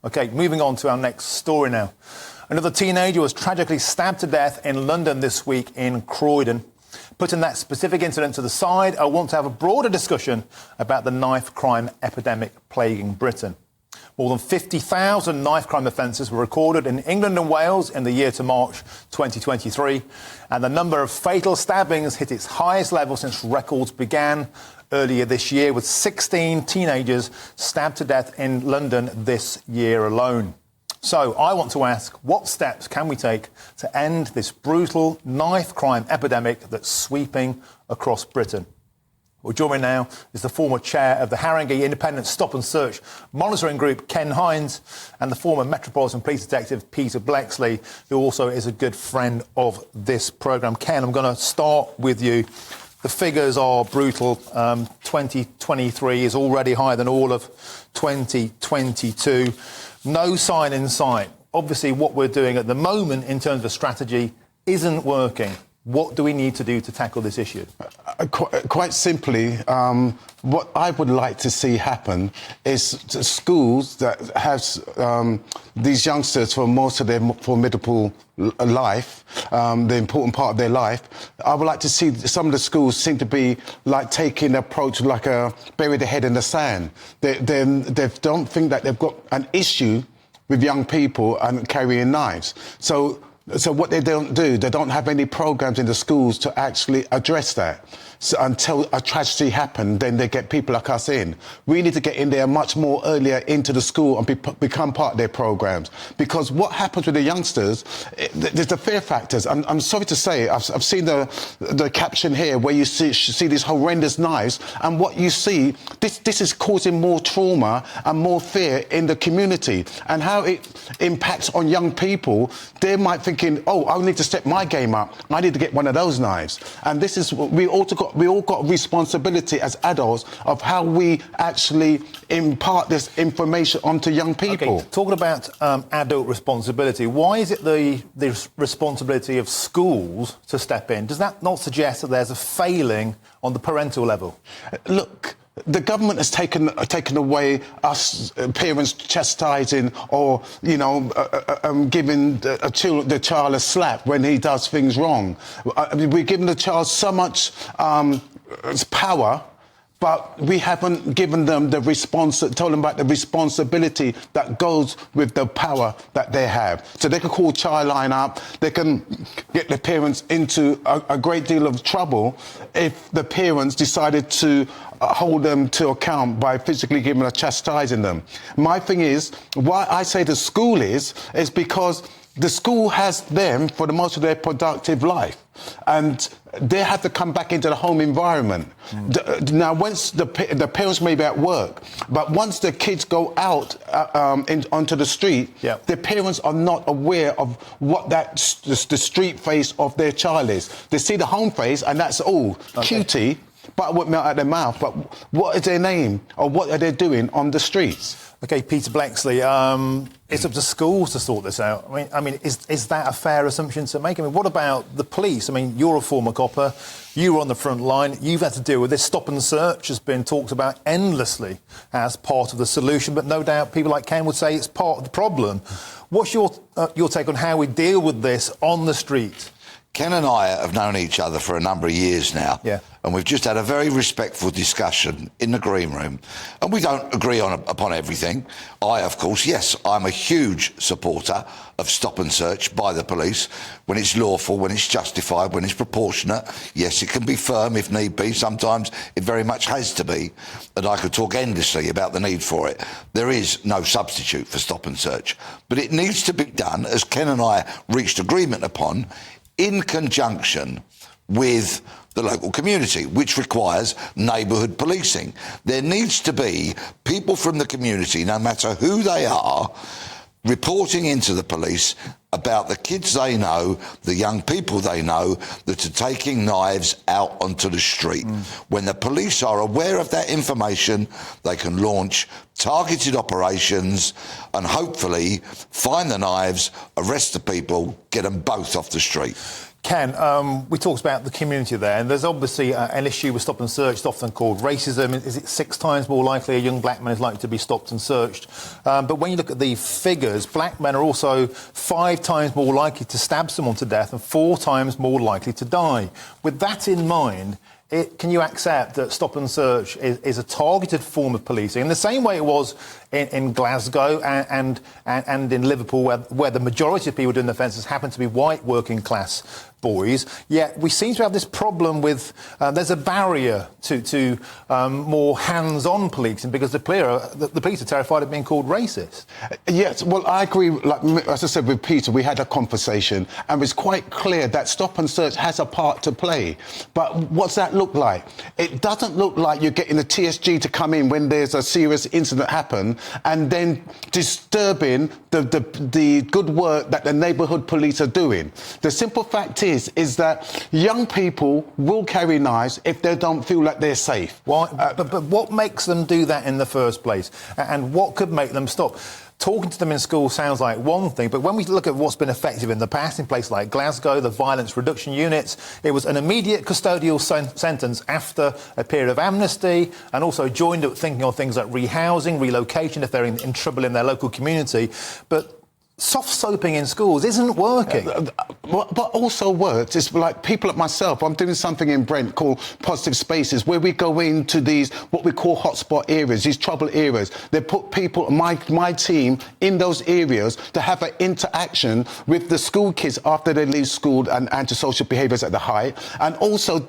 OK, moving on to our next story now. Another teenager was tragically stabbed to death in London this week in Croydon. Putting that specific incident to the side, I want to have a broader discussion about the knife crime epidemic plaguing Britain. More than 50,000 knife crime offences were recorded in England and Wales in the year to March 2023, and the number of fatal stabbings hit its highest level since records began earlier this year, with 16 teenagers stabbed to death in London this year alone. So I want to ask, what steps can we take to end this brutal knife crime epidemic that's sweeping across Britain? Well, joining me now is the former chair of the Haringey Independent Stop and Search Monitoring Group, Ken Hinds, and the former Metropolitan Police Detective, Peter Bleksley, who also is a good friend of this programme. Ken, I'm going to start with you. The figures are brutal. 2023 is already higher than all of 2022. No sign in sight. Obviously, what we're doing at the moment in terms of strategy isn't working. What do we need to do to tackle this issue? Quite simply, what I would like to see happen is schools that have these youngsters for most of their formidable life, the important part of their life. I would like to see some of the schools seem to be like taking an approach like bury their head in the sand. They don't think that they've got an issue with young people and carrying knives. So what they don't do, they don't have any programs in the schools to actually address that. So until a tragedy happens, then they get people like us in. We need to get in there much more earlier into the school and become part of their programs. Because what happens with the youngsters, there's the fear factors. I'm sorry to say, I've seen the caption here where you see these horrendous knives, and what you see, this is causing more trauma and more fear in the community. And how it impacts on young people, they might thinking, oh, I need to step my game up. I need to get one of those knives. And this is what we all got responsibility as adults of how we actually impart this information onto young people. Okay, talking about adult responsibility, why is it the responsibility of schools to step in? Does that not suggest that there's a failing on the parental level? Look, the government has taken away us parents chastising or, giving the child a slap when he does things wrong. We're giving the child so much power, but we haven't given them told them about the responsibility that goes with the power that they have. So they can call Childline up, they can get the parents into a great deal of trouble if the parents decided to hold them to account by physically chastising them. My thing is, why I say the school is because the school has them for the most of their productive life, and they have to come back into the home environment. Now, once the parents may be at work, but once the kids go out onto the street, the parents are not aware of what the street face of their child is. They see the home face, and that's all cutie, but what melt out their mouth. But what is their name, or what are they doing on the streets? OK, Peter Bleksley, it's up to schools to sort this out. I mean, is that a fair assumption to make? I mean, what about the police? I mean, you're a former copper, you were on the front line, you've had to deal with this. Stop and search has been talked about endlessly as part of the solution, but no doubt people like Ken would say it's part of the problem. What's your take on how we deal with this on the street? Ken and I have known each other for a number of years now, and we've just had a very respectful discussion in the green room, and we don't agree upon everything. Of course, yes, I'm a huge supporter of stop and search by the police when it's lawful, when it's justified, when it's proportionate. Yes, it can be firm if need be. Sometimes it very much has to be, and I could talk endlessly about the need for it. There is no substitute for stop and search, but it needs to be done, as Ken and I reached agreement upon, in conjunction with the local community, which requires neighbourhood policing. There needs to be people from the community, no matter who they are, reporting into the police about the kids they know, the young people they know, that are taking knives out onto the street. When the police are aware of that information, they can launch targeted operations and hopefully find the knives, arrest the people, get them both off the street. Ken, we talked about the community there, and there's obviously an issue with stop and search. It's often called racism. Is it 6 times more likely a young black man is likely to be stopped and searched? But when you look at the figures, black men are also 5 times more likely to stab someone to death and 4 times more likely to die. With that in mind, can you accept that stop and search is a targeted form of policing in the same way it was in Glasgow and in Liverpool, where the majority of people doing the offences happen to be white working class boys? Yet we seem to have this problem with there's a barrier to more hands-on policing because the police are terrified of being called racist. Yes, well, I agree. Like, as I said with Peter, we had a conversation and it's quite clear that stop and search has a part to play. But what's that look like? It doesn't look like you're getting the TSG to come in when there's a serious incident happen and then disturbing the good work that the neighbourhood police are doing. The simple fact is that young people will carry knives if they don't feel like they're safe. Why? But what makes them do that in the first place? And what could make them stop? Talking to them in school sounds like one thing, but when we look at what's been effective in the past in places like Glasgow, the violence reduction units, it was an immediate custodial sentence after a period of amnesty, and also joined up thinking on things like rehousing, relocation if they're in trouble in their local community. But soft soaping in schools isn't working. What also works is like people like myself. I'm doing something in Brent called Positive Spaces, where we go into these what we call hotspot areas, these trouble areas. They put people, my team, in those areas to have an interaction with the school kids after they leave school and antisocial behaviours at the height, and also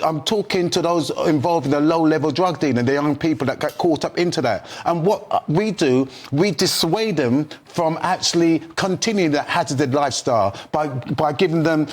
I'm talking to those involved in the low-level drug dealing, the young people that get caught up into that. And what we do, we dissuade them from actually continuing that hazardous lifestyle by giving them,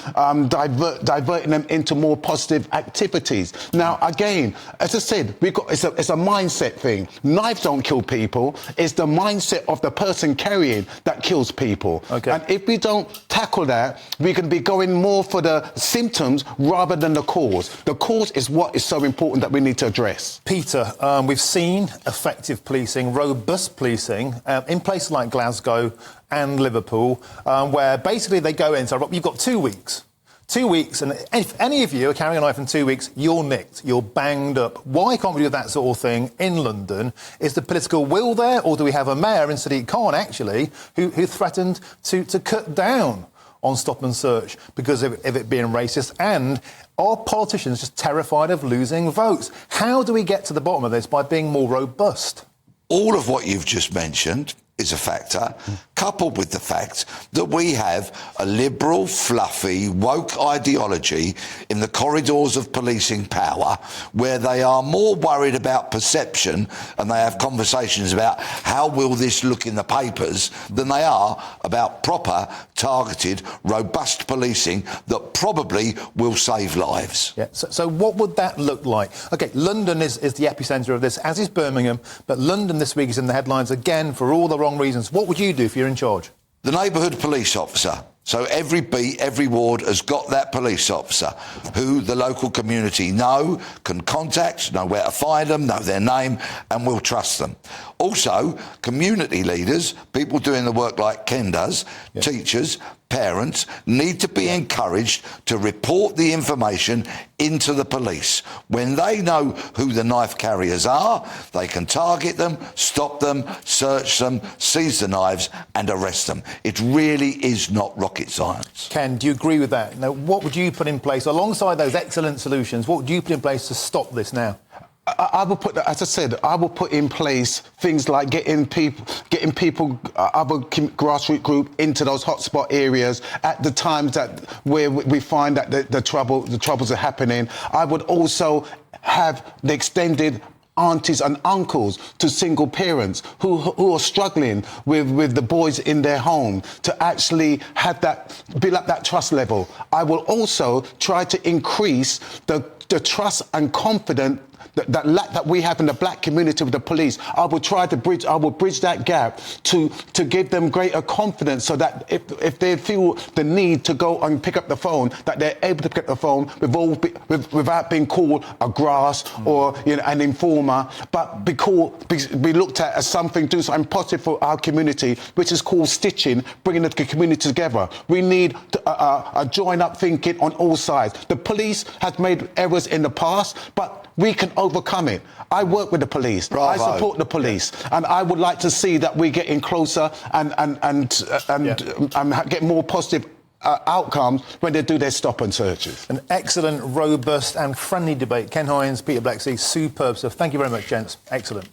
diverting them into more positive activities. Now, again, as I said, it's a mindset thing. Knives don't kill people. It's the mindset of the person carrying that kills people. Okay. And if we don't tackle that, we can be going more for the symptoms rather than the cause. The cause is what is so important that we need to address. Peter, we've seen effective policing, robust policing, in places like Glasgow and Liverpool, where basically they go in and say, you've got 2 weeks. 2 weeks, and if any of you are carrying a knife in 2 weeks, you're nicked, you're banged up. Why can't we do that sort of thing in London? Is the political will there, or do we have a mayor in Sadiq Khan, actually, who threatened to cut down on stop and search because of it being racist? And are politicians just terrified of losing votes? How do we get to the bottom of this by being more robust? All of what you've just mentioned is a factor, coupled with the fact that we have a liberal, fluffy, woke ideology in the corridors of policing power, where they are more worried about perception and they have conversations about how will this look in the papers than they are about proper, targeted, robust policing that probably will save lives. Yeah. So what would that look like? OK, London is the epicentre of this, as is Birmingham, but London this week is in the headlines again for all the wrong reasons. What would you do if you're in charge? The neighbourhood police officer. So every beat, every ward has got that police officer who the local community know, can contact, know where to find them, know their name, and will trust them. Also, community leaders, people doing the work like Ken does, teachers, parents, need to be encouraged to report the information into the police. When they know who the knife carriers are, they can target them, stop them, search them, seize the knives and arrest them. It really is not rocket science. Ken, do you agree with that? Now, what would you put in place, alongside those excellent solutions, what would you put in place to stop this now? I will put, as I said, I will put in place things like getting people, other grassroots group into those hotspot areas at the times where we find that the troubles are happening. I would also have the extended aunties and uncles to single parents who are struggling with the boys in their home to actually have that, build up that trust level. I will also try to increase the trust and confidence that lack that we have in the black community with the police. I will bridge that gap to give them greater confidence, so that if they feel the need to go and pick up the phone, that they're able to pick up the phone without being called a grass or an informer, but be looked at as something, do something positive for our community, which is called stitching, bringing the community together. We need a join-up thinking on all sides. The police has made errors in the past, but we can overcome it. I work with the police. Bravo. I support the police, and I would like to see that we getting closer and get more positive outcomes when they do their stop and searches. An excellent, robust and friendly debate. Ken Hinds, Peter Bleksley, superb stuff. Thank you very much, gents. Excellent.